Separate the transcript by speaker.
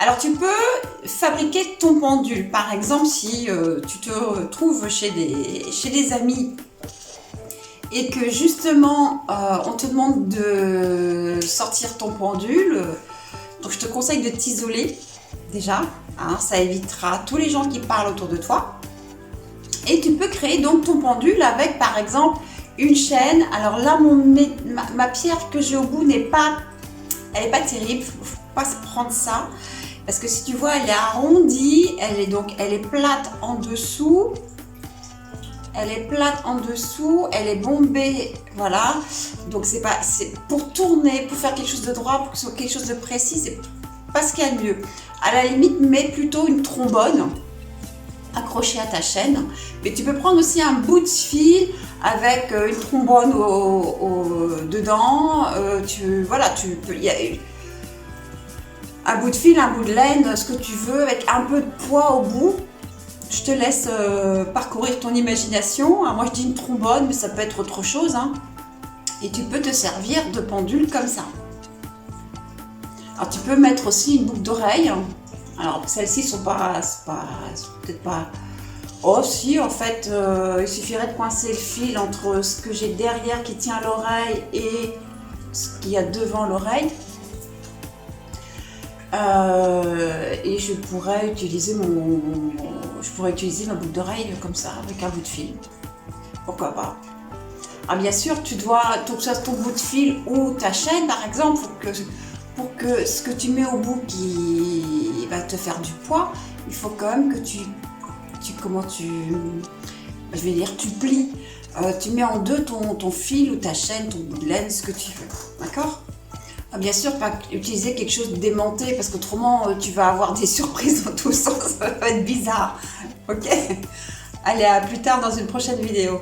Speaker 1: Alors tu peux fabriquer ton pendule. Par exemple, si tu te trouves chez des amis et que justement on te demande de sortir ton pendule, donc je te conseille de t'isoler déjà, hein, ça évitera tous les gens qui parlent autour de toi. Et tu peux créer donc ton pendule avec par exemple une chaîne. Alors là ma pierre que j'ai au bout elle n'est pas terrible, faut pas se prendre ça. Parce que si tu vois, elle est arrondie, elle est plate en dessous. Elle est plate en dessous, elle est bombée, voilà. Donc c'est pour tourner, pour faire quelque chose de droit, pour que ce soit quelque chose de précis, c'est pas ce qu'il y a de mieux. À la limite, mets plutôt une trombone accrochée à ta chaîne. Mais tu peux prendre aussi un bout de fil avec une trombone dedans. Il y a un bout de fil, un bout de laine, ce que tu veux, avec un peu de poids au bout. Je te laisse parcourir ton imagination. Alors moi je dis une trombone, mais ça peut être autre chose, hein. Et tu peux te servir de pendule comme ça. Alors tu peux mettre aussi une boucle d'oreille. Alors celles-ci sont peut-être pas... Oh si, en fait, il suffirait de coincer le fil entre ce que j'ai derrière qui tient l'oreille et ce qu'il y a devant l'oreille. Et je pourrais utiliser ma boucle d'oreille comme ça, avec un bout de fil. Pourquoi pas? Ah bien sûr, tu dois, que ce soit ton bout de fil ou ta chaîne par exemple, pour que ce que tu mets au bout qui va te faire du poids, il faut quand même que tu plies. Tu mets en deux ton fil ou ta chaîne, ton bout de laine, ce que tu veux, d'accord? Ah, bien sûr, pas utiliser quelque chose d'aimanté parce qu'autrement tu vas avoir des surprises dans tous les sens, ça va être bizarre. Ok? Allez, à plus tard dans une prochaine vidéo.